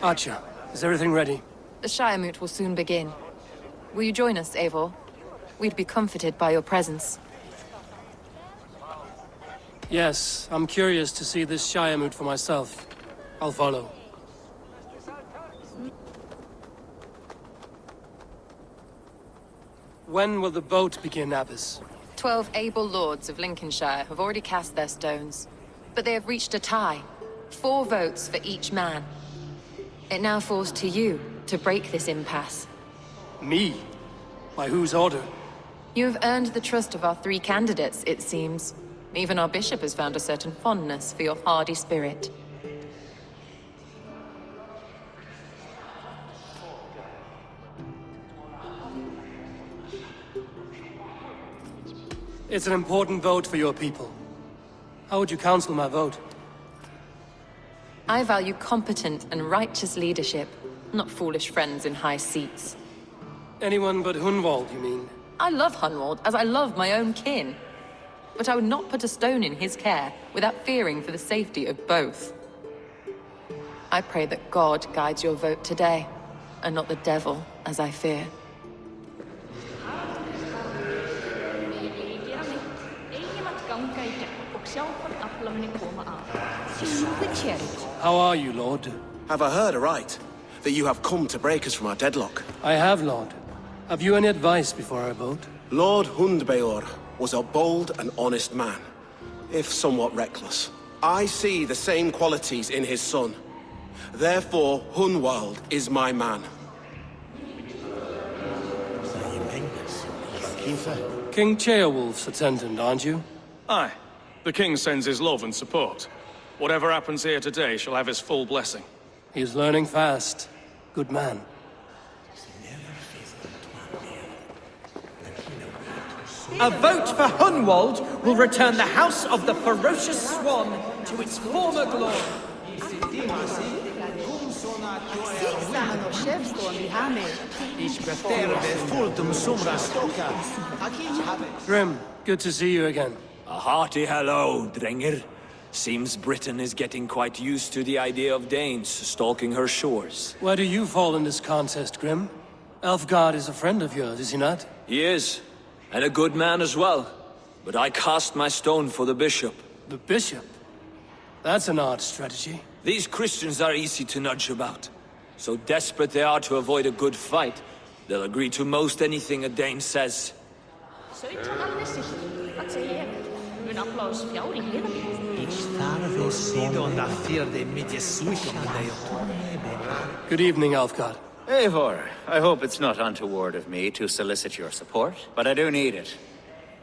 Acha, is everything ready? The Shire Moot will soon begin. Will you join us, Eivor? We'd be comforted by your presence. Yes, I'm curious to see this Shire Moot for myself. I'll follow. When will the vote begin, Abbess? 12 able lords of Lincolnshire have already cast their stones, but they have reached a tie. 4 votes for each man. It now falls to you to break this impasse. Me? By whose order? You have earned the trust of our 3 candidates, it seems. Even our bishop has found a certain fondness for your hardy spirit. It's an important vote for your people. How would you counsel my vote? I value competent and righteous leadership, not foolish friends in high seats. Anyone but Hunwald, you mean? I love Hunwald as I love my own kin. But I would not put a stone in his care without fearing for the safety of both. I pray that God guides your vote today, and not the devil, as I fear. How are you, Lord? Have I heard aright? That you have come to break us from our deadlock? I have, Lord. Have you any advice before I vote? Lord Hundbeor was a bold and honest man, if somewhat reckless. I see the same qualities in his son. Therefore, Hunwald is my man. King Ceolwulf's attendant, aren't you? Aye. The king sends his love and support. Whatever happens here today shall have his full blessing. He's learning fast. Good man. A vote for Hunwald will return the House of the Ferocious Swan to its former glory. Grim, good to see you again. A hearty hello, Drenger. Seems Britain is getting quite used to the idea of Danes stalking her shores. Where do you fall in this contest, Grim? Elfgard is a friend of yours, is he not? He is, and a good man as well. But I cast my stone for the bishop. The bishop? That's an odd strategy. These Christians are easy to nudge about. So desperate they are to avoid a good fight, they'll agree to most anything a Dane says. Good evening, Elfgard. Eivor, I hope it's not untoward of me to solicit your support, but I do need it.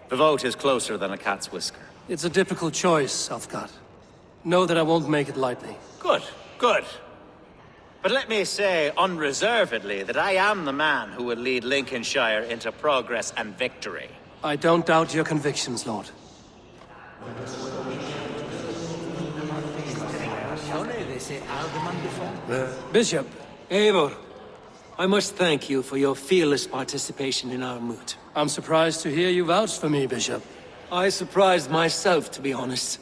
The vote is closer than a cat's whisker. It's a difficult choice, Elfgard. Know that I won't make it lightly. Good, good. But let me say unreservedly that I am the man who will lead Lincolnshire into progress and victory. I don't doubt your convictions, Lord. Bishop. Eivor, I must thank you for your fearless participation in our moot. I'm surprised to hear you vouch for me, Bishop. I surprised myself, to be honest.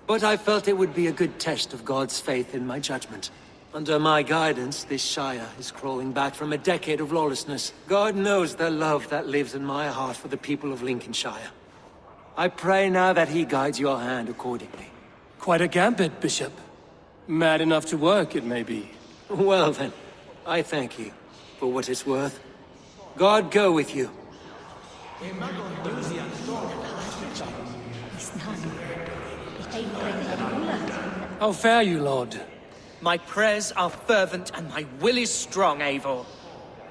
But I felt it would be a good test of God's faith in my judgment. Under my guidance, this Shire is crawling back from a decade of lawlessness. God knows the love that lives in my heart for the people of Lincolnshire. I pray now that he guides your hand accordingly. Quite a gambit, Bishop. Mad enough to work, it may be. Well then, I thank you for what it's worth. God go with you. How fare you, Lord? My prayers are fervent and my will is strong, Eivor.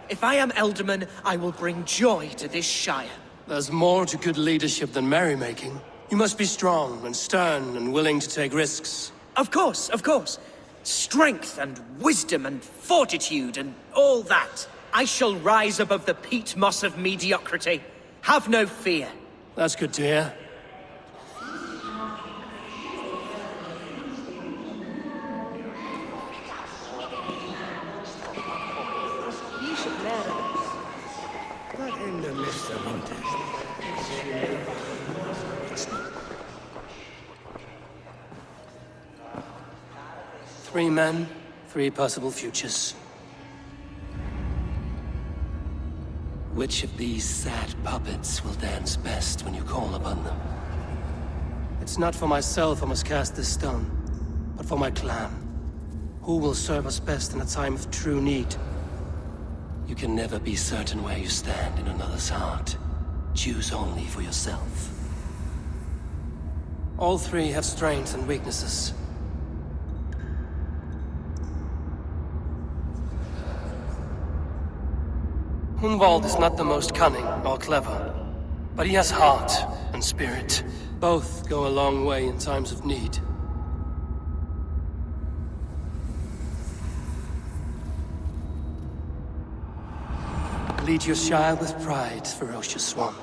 If I am Elderman, I will bring joy to this Shire. There's more to good leadership than merrymaking. You must be strong and stern and willing to take risks. Of course, of course. Strength and wisdom and fortitude and all that. I shall rise above the peat moss of mediocrity. Have no fear. That's good to hear. Three men, three possible futures. Which of these sad puppets will dance best when you call upon them? It's not for myself I must cast this stone, but for my clan. Who will serve us best in a time of true need? You can never be certain where you stand in another's heart. Choose only for yourself. All three have strengths and weaknesses. Hunwald is not the most cunning or clever, but he has heart and spirit. Both go a long way in times of need. Lead your Shire with pride, ferocious Swan.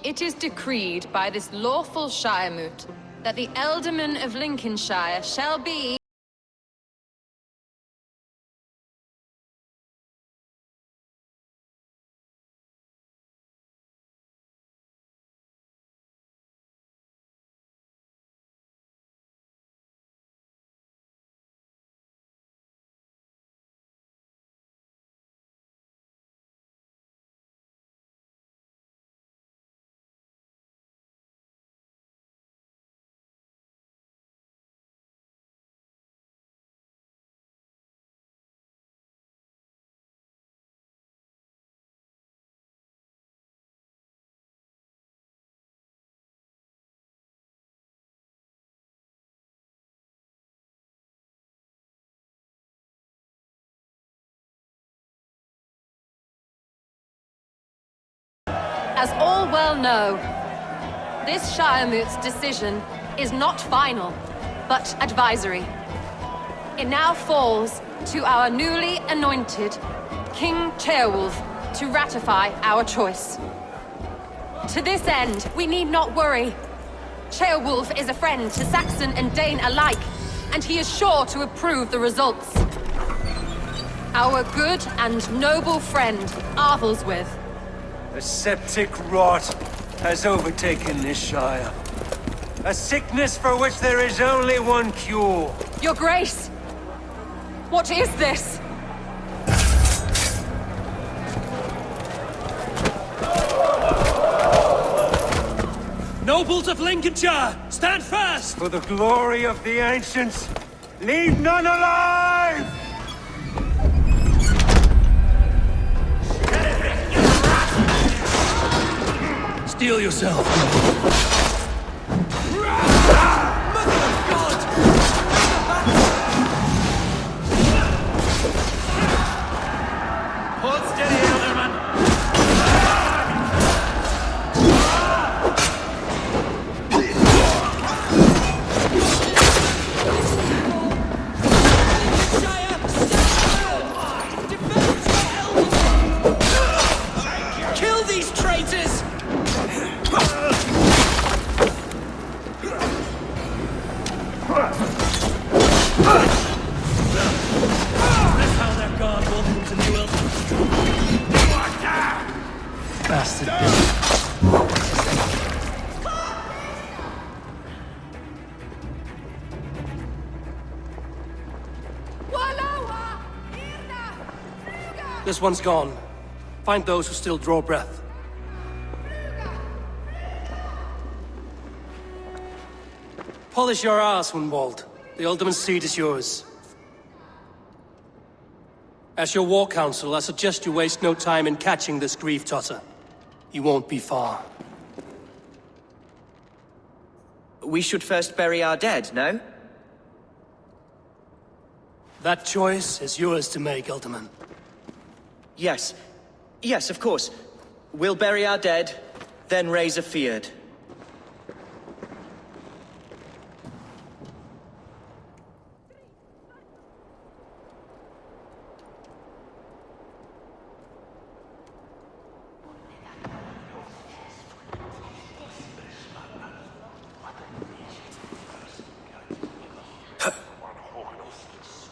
It is decreed by this lawful Shiremoot that the Ealdorman of Lincolnshire shall be as all well know, this Shiremoot's decision is not final, but advisory. It now falls to our newly anointed King Ceolwulf to ratify our choice. To this end, we need not worry. Ceolwulf is a friend to Saxon and Dane alike, and he is sure to approve the results. Our good and noble friend, Arthelswith. A septic rot has overtaken this Shire. A sickness for which there is only one cure. Your Grace! What is this? Nobles of Lincolnshire, stand fast! For the glory of the ancients, leave none alive! Steel yourself. Hold steady, Elderman! Kill these traitors! Bastard. This one's gone. Find those who still draw breath. Polish your ass, Hunwald. The Ultimate seat is yours. As your war council, I suggest you waste no time in catching this grief-tosser. He won't be far. We should first bury our dead, no? That choice is yours to make, Ultimate. Yes. Yes, of course. We'll bury our dead, then raise a feared.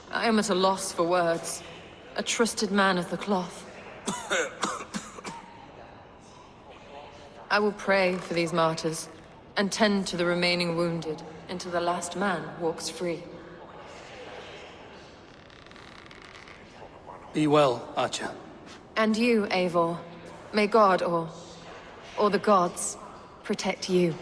I am at a loss for words. A trusted man of the cloth. I will pray for these martyrs, and tend to the remaining wounded, until the last man walks free. Be well, Acha. And you, Eivor. May God, or the gods, protect you.